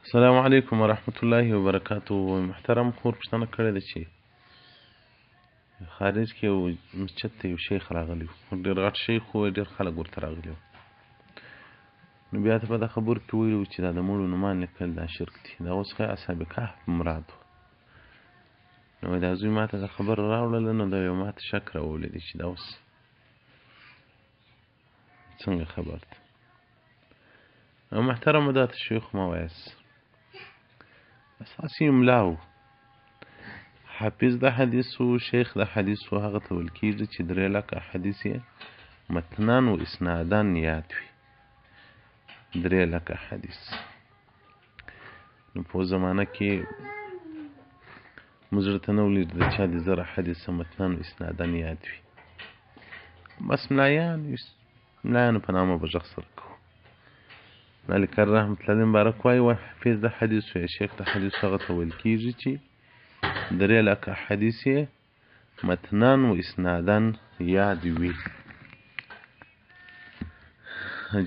السلام علیکم ورحمت الله وبرکاتو. محترم خور پوښتنه کړې ده چې خارج کې یو مسجد ته یو شیخ راغلی و، ډېر غټ شیخ و، ډېر خلک ورته راغلي وو. نو بیا ته په دا خبرو کې ویلي وو چې دا د مړو نومان لیکل دا شرک دي. دا اوس ښایي اصحاب کهف مراد و. نو دا زوی ما ته دا خبره راوړله، نو دا یو ما ته شک راوړلی چې دا اوس څنګه خبر ده. او محترمه دا ته شیخ مه وایاست، اساسي املا و، حافظ د حدیث و، شیخ د حدیث و، هغه ته ویل کېږي چې 3 لکه حدیث یې متنان و اسنادان یاد وي. 3 لکه حدیث. نو په زمانه کې موږ ورته نه ولید د چا د 1000 حدیث متنان و اسنادان یاد وي. بس ملایانو په نامه به غږ سره کوو. مالک رحمت الله مبارک وایي حافظ د حدیث و یا شیخ د حدیث هغه ته ویل کېږي چې 3 لکه حدیث یې متنان و اسنادان یاد وي.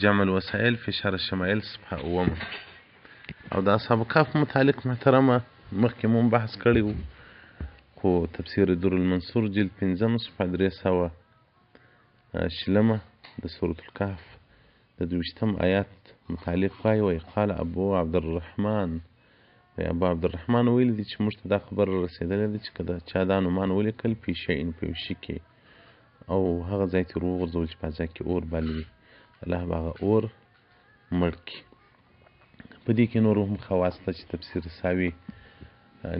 جمع الوسائل فی شرح الشمائل صفحه 9. او د اصحاب کهف متعلق محترمه مخکې مو بحث کړی و، خو تفسیر در المنصور جلد 5 صفحه 300 د سورة الکهف د 20 آیات متعلق وایي وایي قال ابو عبدالرحمن ابو عبدالرحمن ویل دي چې موږ ته دا خبره رسېدلې ده چې که د چا دا نومان ولیکل په شیء په یو شي کې او هغه ځای ته وغورځول چې په ځای کې اور بل وي، الله به هغه اور مړ کړي. په دې کې نور هم خواص ته چې تفسیر ساوي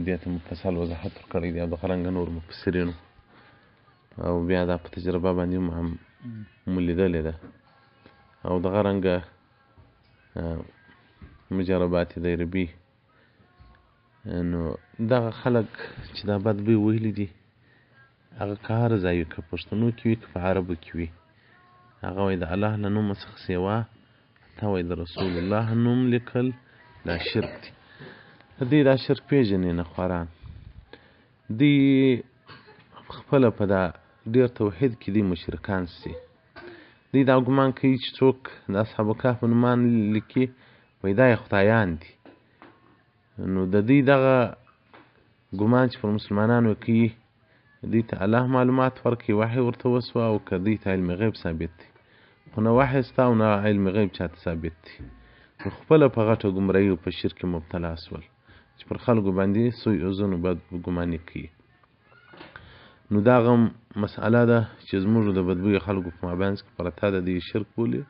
دې ته مفصل وضاحت ورکړی دی او دغه رنګه نور مفسرینو او بیا دا په تجربه باندې مو لیدلې ده او دغه رنګه مجربات دیربي. نو دغه خلک چې دا بد بوی ویلي دي هغه که هر ځای وي، که پښتنو کې وي که په عربو کې وي، هغه وایي د الله له نومه څخه سیوا تا وایي د رسول الله نوم لیکل دا شرک دی. دوی دا شرک پېژني نه خواران. دوی خپله په دا ډېر توحید کې دوی مشرکان سي. دوی دا ګمان کوي چې څوک د اصحاب کهف نومان لیکي وایي دا یې خدایان دي. نو د دوی دغه ګمان چې پر مسلمانانو کوي، دوی ته الله معلومات ورکوي، وحی ورته وسوه، او که دوی ته علم غیب ثابت دی، خو نه وحی سته او نه علم غیب چاته ثابت دی. نو خپله په غټه ګمراهي او په شرک مبتلا سول چې پر خلکو باندې سوء ظن بد ګماني کوي. نو دغه مسئله ده چې زموږ د بدبویه خلکو په مابینځ کې پرته ده، دوی شرک بولي،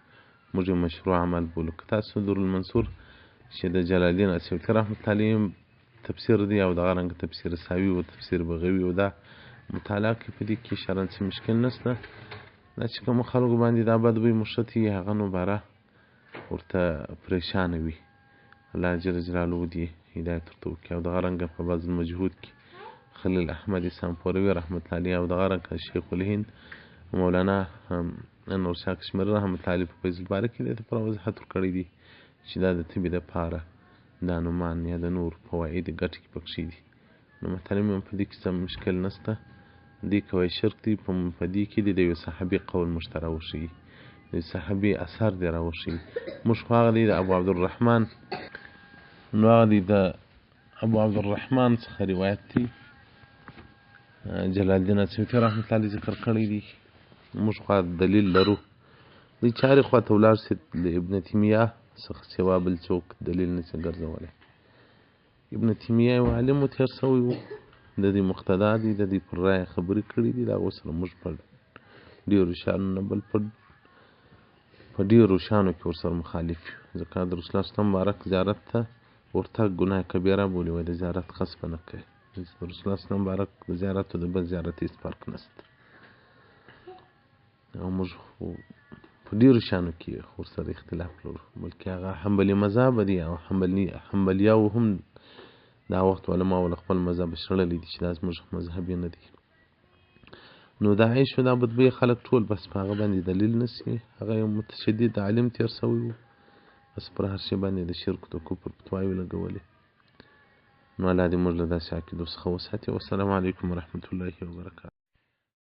موږ مشروع عمل بولو. که تاسو در المنصور چې د جلال الدین اسیوطي رحمت الله علیه تفسیر دی او دغه رنګه تفسیر ساوي او تفسیر بغوي او دا مطالعه کوي، په دې کې شرن څه مشکل نشته. دا چې کومو خلکو باندې دا بدبوی مشتي هغه نو باره ورته پریشانه وي، الله جل جلاله دې هدایت ورته وکړي. او دغه رنګه په بعض المجهود کې خلیل احمد سامپوروي رحمت الله علیه او دغه رنګه شیخ الهند مولانا انور شاه کشمیري رحمت الله علیه په فیض الباري کې دې ته پر وضاحت ورکړی دی چې دا د طبي دپاره دا نومان یا د نور فواید ګټې کې پکښې دي. نو محترم په دې کې څه مشکل نشته. دې کوی شرک دی په دې کې د یو صحابي قول موږ ته راوښیي، د صحابي اثر دی راوښیي. موږ خو هغه دی د ابو عبدالرحمن، نو هغه دی د ابو عبدالرحمن څخه روایت دی جلال الدین اسیوطي رحمت الله علیه ذکر کړی دی. موږ خو دلیل لرو. دې چارې خواته ولاړ سي د ابن تیمیه څخه سوا بل څوک دلیل نشي ګرځولی. ابن تیمیه یو عالم و، تېر سوی و، د دې مقتدا دی، د دې پر رایه خبرې کړي دي. د هغو سره موږ په ډېرو شیانو نه بل په ډېرو شیانو کې ورسره مخالف یو، ځکه د رسول الله صلی مبارک زیارت ته ورتګ ګناه کبیره بولي، وایي د زیارت قصد به نه کوي. د رسول الله صلی مبارک د زیارت او د بل زیارت هېڅ فرق نشته. او موږ په ډېرو شیانو کې ورسره اختلاف لرو، بلکې هغه حنبلي مذهب دی او حنبلیاو هم دا وخت علماو له خپل مذهب شړلی دي چې دا زموږ مذهب یې نه دی. نو دا عیش و دا بدبویه خلک ټول بس په هغه باندې دلیل نسي. هغه یو متشدد عالم تېر سوی و، بس پر هر شي باندې د شرک د کفر فتواوې لګولې. نو الله دې موږ له داسې عقیدو څخه وساتي. والسلام علیکم ورحمة الله وبرکاته.